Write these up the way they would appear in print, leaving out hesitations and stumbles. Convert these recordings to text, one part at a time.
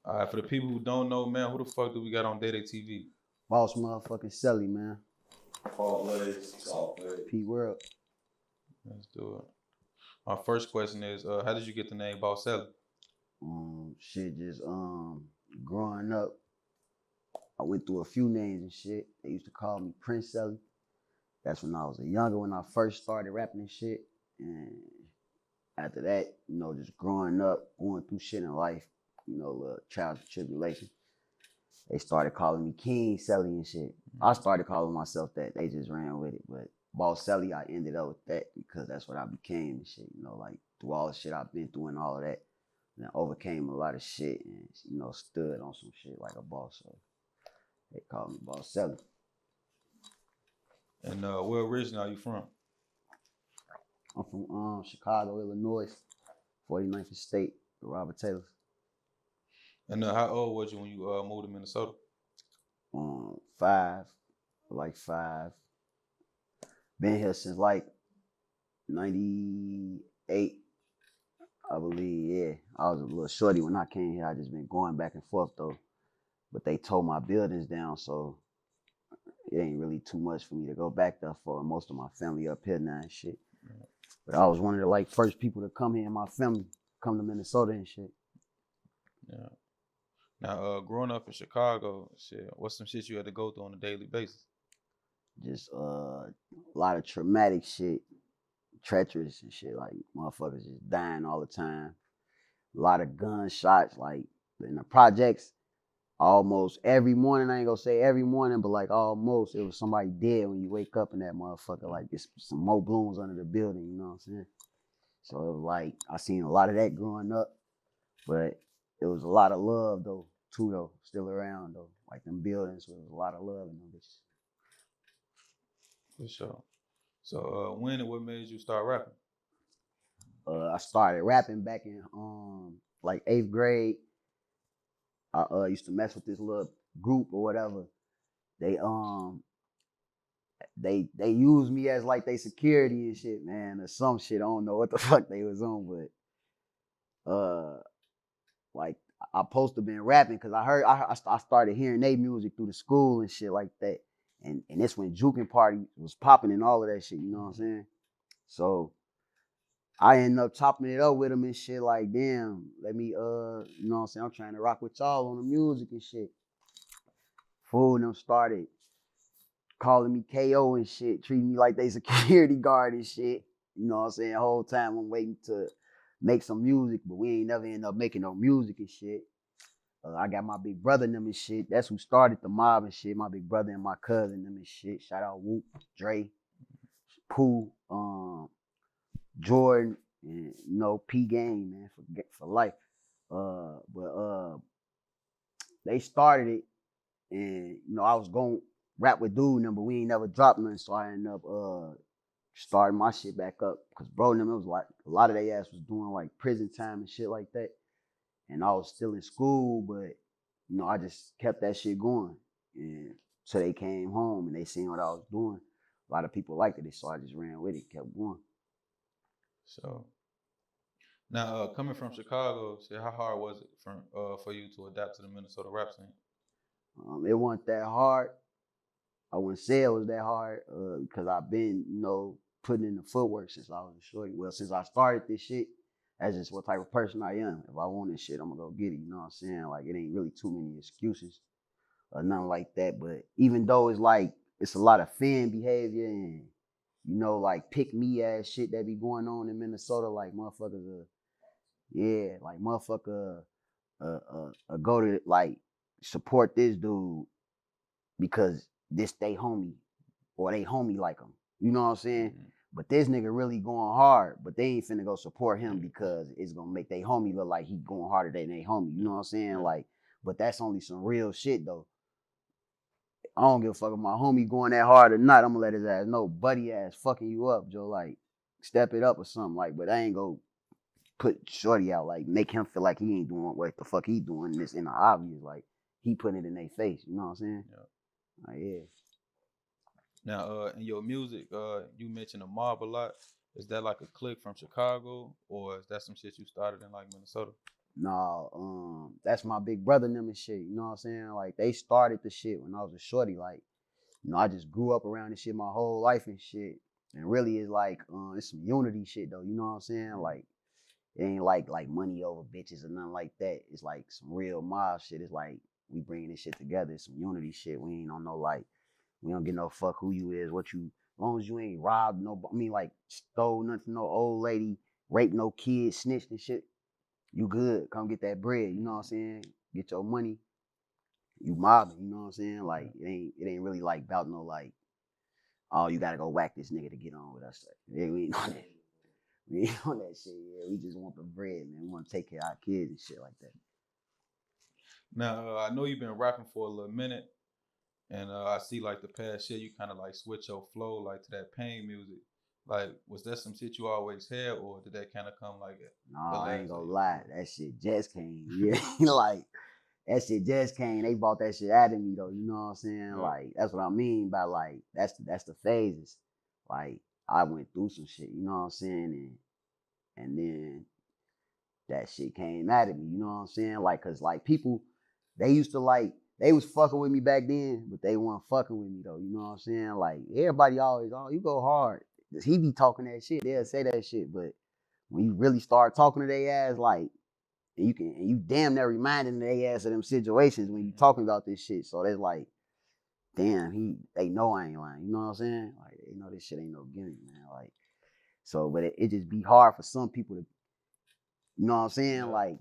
All right, for the people who don't know, man, who the fuck do we got on Day Day TV? Boss motherfucking Celly, man. Paul Blaze, Salt Blaze. P World. Let's do it. My first question is, how did you get the name Boss Celly? Shit, just growing up, I went through a few names and shit. They used to call me Prince Celly. That's when I was younger, when I first started rapping and shit. And after that, just growing up, going through shit in life, little trials and tribulation. They started calling me King Celly and shit. I started calling myself that. They just ran with it. But Boss Celly, I ended up with that because that's what I became and shit. Like through all the shit I've been through and all of that. And I overcame a lot of shit and, stood on some shit like a boss. So they called me Boss Celly. And where originally are you from? I'm from Chicago, Illinois, 49th State, Robert Taylor. And how old was you when you moved to Minnesota? 5. Been here since like 98, I believe, yeah. I was a little shorty when I came here. I just been going back and forth though. But they tore my buildings down, so it ain't really too much for me to go back there for. Most of my family up here now and shit. Yeah. But I was one of the first people to come here in my family, come to Minnesota and shit. Yeah. Now, growing up in Chicago, shit, what's some shit you had to go through on a daily basis? Just a lot of traumatic shit, treacherous and shit, like motherfuckers just dying all the time. A lot of gunshots, like in the projects, almost every morning, I ain't gonna say every morning, but almost, it was somebody dead when you wake up in that motherfucker, like it's some more balloons under the building, you know what I'm saying? So it was I seen a lot of that growing up, but it was a lot of love though, too though, still around though. Like them buildings, there was a lot of love in them bitches. For sure. So when and what made you start rapping? I started rapping back in 8th grade. I used to mess with this little group or whatever. They used me as they security and shit, man, or some shit. I don't know what the fuck they was on, but I supposed to been rapping because I started hearing their music through the school and shit like that. And this when Jukin' Party was popping and all of that shit, you know what I'm saying? So I ended up chopping it up with them and shit like, damn, let me, you know what I'm saying? I'm trying to rock with y'all on the music and shit. Fool and them started calling me KO and shit, treating me like they security guard and shit. You know what I'm saying? The whole time I'm waiting to make some music, but we ain't never end up making no music and shit. I got my big brother and them and shit. That's who started the mob and shit. My big brother and my cousin and them and shit. Shout out Whoop, Dre, Pooh, Jordan, and P Game, man, for life. But they started it, and I was going to rap with dude them, but we ain't never dropped nothing, so I ended up starting my shit back up. Cause bro, them, it was a lot of their ass was doing prison time and shit like that. And I was still in school, but I just kept that shit going. And so they came home and they seen what I was doing. A lot of people liked it, so I just ran with it, kept going. So now, coming from Chicago, how hard was it for you to adapt to the Minnesota rap scene? It wasn't that hard. I wouldn't say it was that hard because I've been, putting in the footwork since I was a shorty. Well, since I started this shit, that's just what type of person I am. If I want this shit, I'm gonna go get it. You know what I'm saying? It ain't really too many excuses or nothing like that. But even though it's a lot of fan behavior and pick me ass shit that be going on in Minnesota, motherfuckers go to support this dude because this they homie or they homie like him. You know what I'm saying? Mm-hmm. But this nigga really going hard, but they ain't finna go support him because it's gonna make they homie look like he going harder than they homie. You know what I'm saying? But that's only some real shit though. I don't give a fuck if my homie going that hard or not. I'm gonna let his ass know, buddy ass fucking you up, Joe. Step it up or something. But I ain't gonna put shorty out, make him feel like he ain't doing what the fuck he doing. This in the obvious, he putting it in their face. You know what I'm saying? Yeah. Yeah. Now, in your music, you mentioned a mob a lot. Is that a clique from Chicago, or is that some shit you started in Minnesota? No, that's my big brother and them and shit. You know what I'm saying? Like they started the shit when I was a shorty. Like, I just grew up around this shit my whole life and shit. And really it's like it's some unity shit though, you know what I'm saying? Like it ain't like money over bitches or nothing like that. It's like some real mob shit. It's like we bringing this shit together. It's some unity shit. We ain't on no like we don't get no fuck who you is, what you as long as you ain't robbed no like stole nothing from no old lady, raped no kids, snitched and shit. You good. Come get that bread, you know what I'm saying? Get your money. You mobbing, you know what I'm saying? Like it ain't really like about no like, oh, you gotta go whack this nigga to get on with us. Yeah, we ain't on that. We ain't on that shit. Yeah, we just want the bread, man. We want to take care of our kids and shit like that. Now I know you've been rapping for a little minute, and I see like the past year you kind of like switch your flow like to that pain music. Like, was that some shit you always had, or did that kind of come like Nah, I ain't gonna year? lie. That shit just came. Yeah, like that shit just came. They bought that shit out of me though. You know what I'm saying? Yeah. Like that's what I mean by like that's the phases. Like I went through some shit. You know what I'm saying? And then that shit came out of me. You know what I'm saying? Like, cause like people, they used to like they was fucking with me back then, but they weren't fucking with me though. You know what I'm saying? Like everybody always, oh, you go hard. He be talking that shit. They'll say that shit, but when you really start talking to their ass, like, and you damn near reminding their ass of them situations when you talking about this shit. So they're like, damn, they know I ain't lying. You know what I'm saying? Like they know this shit ain't no gimmick, man. Like, so, but it just be hard for some people to, you know what I'm saying? Yeah. Like,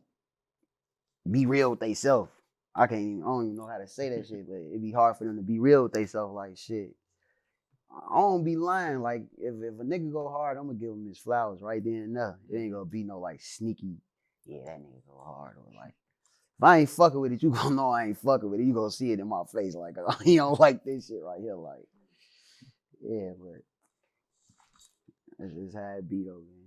be real with themselves. I don't even know how to say that shit, but it'd be hard for them to be real with themselves. Like, shit, I don't be lying. Like, if a nigga go hard, I'm gonna give him his flowers right then and there. It ain't gonna be no like sneaky, yeah, that nigga go hard, or like, if I ain't fucking with it, you gonna know I ain't fucking with it. You gonna see it in my face, like, he don't like this shit right here, like, yeah, but that's just how it be though, man.